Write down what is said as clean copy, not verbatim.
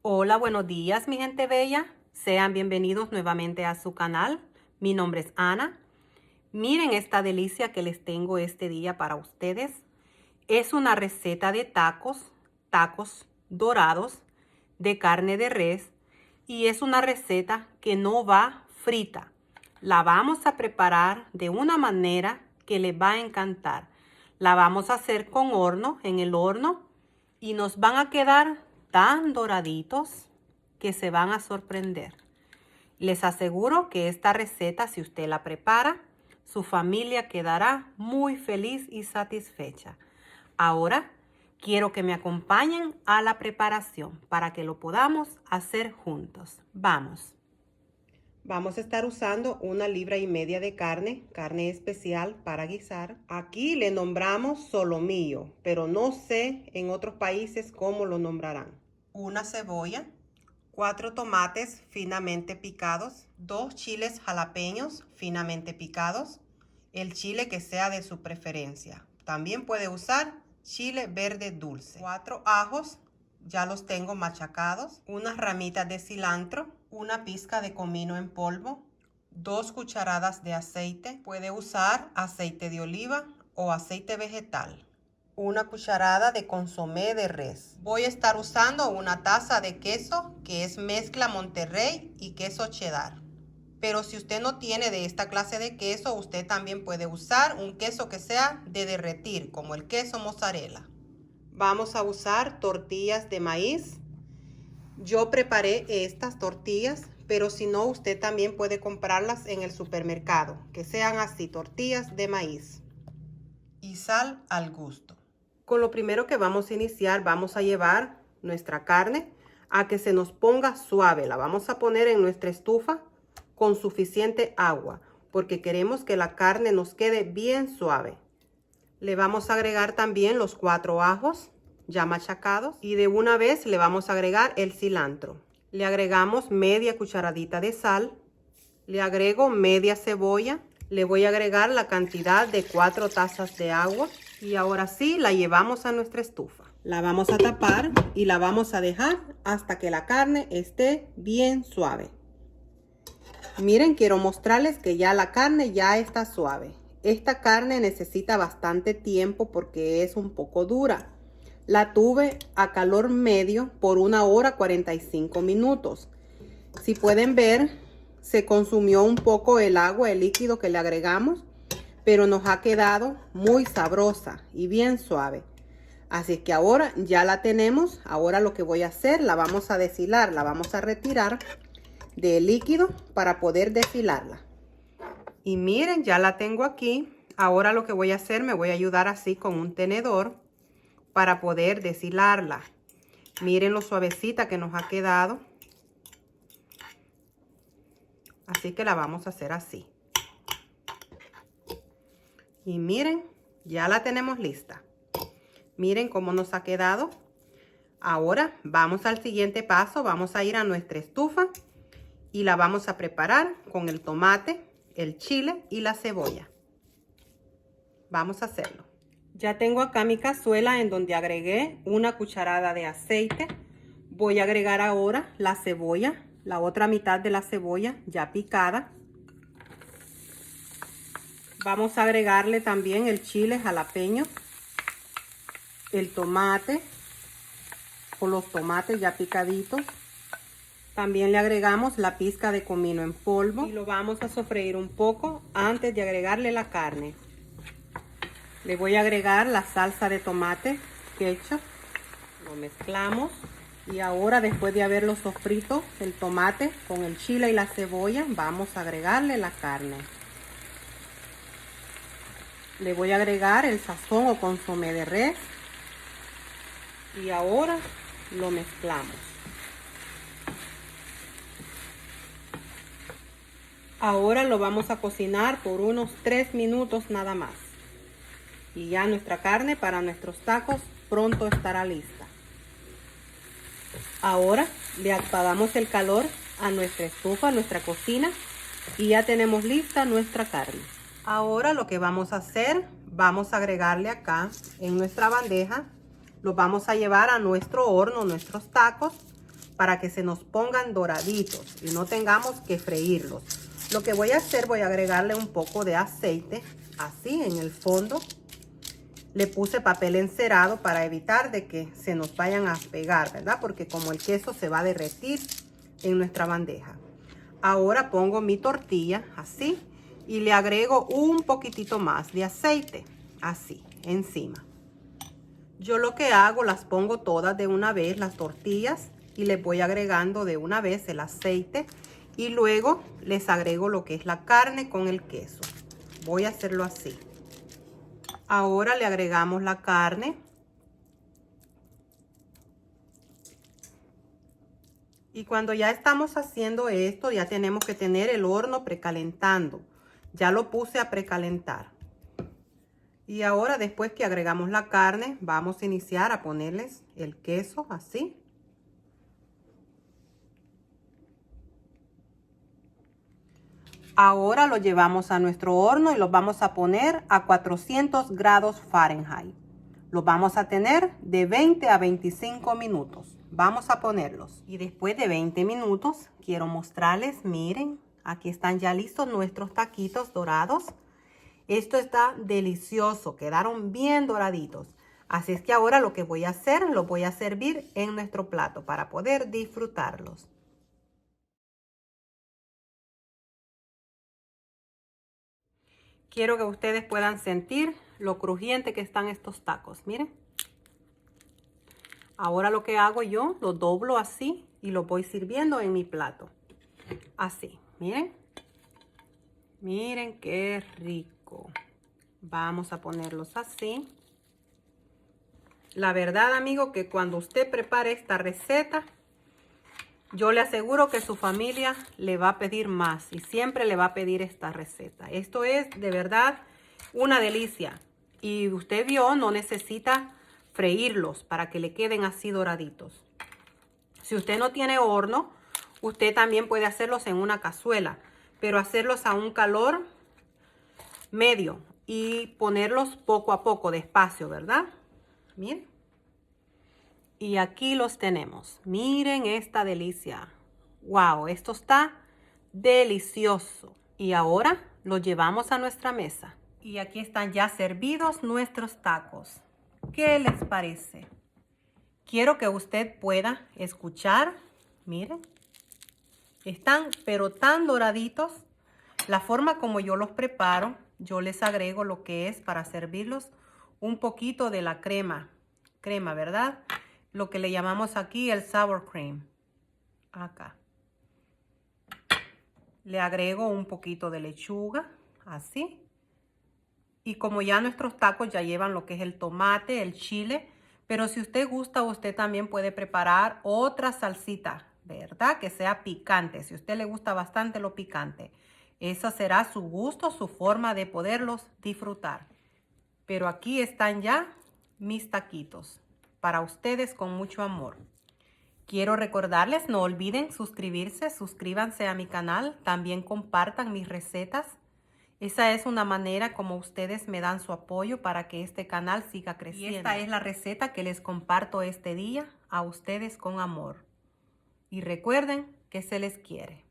Hola, buenos días, mi gente bella. Sean bienvenidos nuevamente a su canal. Mi nombre es Ana. Miren esta delicia que les tengo este día para ustedes. Es una receta de tacos dorados de carne de res y es una receta que no va frita. La vamos a preparar de una manera que les va a encantar. La vamos a hacer con horno, en el horno, y nos van a quedar tan doraditos que se van a sorprender. Les aseguro que esta receta, si usted la prepara, su familia quedará muy feliz y satisfecha. Ahora quiero que me acompañen a la preparación para que lo podamos hacer juntos. Vamos. Vamos a estar usando 1,5 libras de carne especial para guisar. Aquí le nombramos solomillo, pero no sé en otros países cómo lo nombrarán. Una cebolla, 4 tomates finamente picados, 2 chiles jalapeños finamente picados, el chile que sea de su preferencia. También puede usar chile verde dulce. 4 ajos, ya los tengo machacados, unas ramitas de cilantro, una pizca de comino en polvo, 2 cucharadas de aceite. Puede usar aceite de oliva o aceite vegetal. Una cucharada de consomé de res. Voy a estar usando una taza de queso que es mezcla Monterrey y queso cheddar. Pero si usted no tiene de esta clase de queso, usted también puede usar un queso que sea de derretir, como el queso mozzarella. Vamos a usar tortillas de maíz. Yo preparé estas tortillas, pero si no, usted también puede comprarlas en el supermercado, que sean así, tortillas de maíz. Y sal al gusto. Con lo primero que vamos a iniciar, vamos a llevar nuestra carne a que se nos ponga suave. La vamos a poner en nuestra estufa con suficiente agua, porque queremos que la carne nos quede bien suave. Le vamos a agregar también los 4 ajos ya machacados y de una vez le vamos a agregar el cilantro. Le agregamos media cucharadita de sal, le agrego media cebolla, le voy a agregar la cantidad de 4 tazas de agua y ahora sí la llevamos a nuestra estufa. La vamos a tapar y la vamos a dejar hasta que la carne esté bien suave. Miren, quiero mostrarles que ya la carne ya está suave. Esta carne necesita bastante tiempo porque es un poco dura. La tuve a calor medio por 1 hora 45 minutos. Si pueden ver, se consumió un poco el agua, el líquido que le agregamos, pero nos ha quedado muy sabrosa y bien suave. Así que ahora ya la tenemos. Ahora lo que voy a hacer, la vamos a deshilar, la vamos a retirar del líquido para poder deshilarla. Y miren, ya la tengo aquí. Ahora lo que voy a hacer, me voy a ayudar así con un tenedor para poder deshilarla. Miren lo suavecita que nos ha quedado. Así que la vamos a hacer así. Y miren, ya la tenemos lista. Miren cómo nos ha quedado. Ahora vamos al siguiente paso. Vamos a ir a nuestra estufa y la vamos a preparar con el tomate, el chile y la cebolla. Vamos a hacerlo. Ya tengo acá mi cazuela en donde agregué 1 cucharada de aceite. Voy a agregar ahora la cebolla, la otra mitad de la cebolla ya picada. Vamos a agregarle también el chile jalapeño, el tomate o los tomates ya picaditos. También le agregamos la pizca de comino en polvo y lo vamos a sofreír un poco antes de agregarle la carne. Le voy a agregar la salsa de tomate ketchup. Lo mezclamos y ahora, después de haberlo sofrito el tomate con el chile y la cebolla, vamos a agregarle la carne. Le voy a agregar el sazón o consomé de res y ahora lo mezclamos. Ahora lo vamos a cocinar por unos 3 minutos nada más. Y ya nuestra carne para nuestros tacos pronto estará lista. Ahora le apagamos el calor a nuestra estufa, a nuestra cocina, y ya tenemos lista nuestra carne. Ahora lo que vamos a hacer, vamos a agregarle acá en nuestra bandeja, los vamos a llevar a nuestro horno, nuestros tacos, para que se nos pongan doraditos y no tengamos que freírlos. Lo que voy a hacer, voy a agregarle un poco de aceite, así en el fondo. Le puse papel encerado para evitar de que se nos vayan a pegar, ¿verdad? Porque como el queso se va a derretir en nuestra bandeja. Ahora pongo mi tortilla así y le agrego un poquitito más de aceite, así, encima. Yo lo que hago, las pongo todas de una vez, las tortillas, y les voy agregando de una vez el aceite. Y luego les agrego lo que es la carne con el queso. Voy a hacerlo así. Ahora le agregamos la carne. Y cuando ya estamos haciendo esto, ya tenemos que tener el horno precalentando. Ya lo puse a precalentar. Y ahora, después que agregamos la carne, vamos a iniciar a ponerles el queso así. Ahora lo llevamos a nuestro horno y lo vamos a poner a 400 grados Fahrenheit. Lo vamos a tener de 20 a 25 minutos. Vamos a ponerlos. Y después de 20 minutos, quiero mostrarles, miren, aquí están ya listos nuestros taquitos dorados. Esto está delicioso, quedaron bien doraditos. Así es que ahora lo que voy a hacer, lo voy a servir en nuestro plato para poder disfrutarlos. Quiero que ustedes puedan sentir lo crujiente que están estos tacos, miren. Ahora lo que hago yo, lo doblo así y lo voy sirviendo en mi plato. Así, miren. Miren qué rico. Vamos a ponerlos así. La verdad, amigo, que cuando usted prepare esta receta, yo le aseguro que su familia le va a pedir más y siempre le va a pedir esta receta. Esto es de verdad una delicia. Y usted vio, no necesita freírlos para que le queden así doraditos. Si usted no tiene horno, usted también puede hacerlos en una cazuela, pero hacerlos a un calor medio y ponerlos poco a poco, despacio, ¿verdad? Miren. Y aquí los tenemos. Miren esta delicia. Wow, esto está delicioso. Y ahora los llevamos a nuestra mesa. Y aquí están ya servidos nuestros tacos. ¿Qué les parece? Quiero que usted pueda escuchar. Miren. Están pero tan doraditos. La forma como yo los preparo, yo les agrego lo que es para servirlos un poquito de la crema. Crema, ¿verdad? Lo que le llamamos aquí el sour cream. Acá. Le agrego un poquito de lechuga, así. Y como ya nuestros tacos ya llevan lo que es el tomate, el chile, pero si usted gusta, usted también puede preparar otra salsita, ¿verdad? Que sea picante, si a usted le gusta bastante lo picante. Esa será su gusto, su forma de poderlos disfrutar. Pero aquí están ya mis taquitos. Para ustedes con mucho amor. Quiero recordarles, no olviden suscribirse, suscríbanse a mi canal, también compartan mis recetas. Esa es una manera como ustedes me dan su apoyo para que este canal siga creciendo. Y esta es la receta que les comparto este día a ustedes con amor. Y recuerden que se les quiere.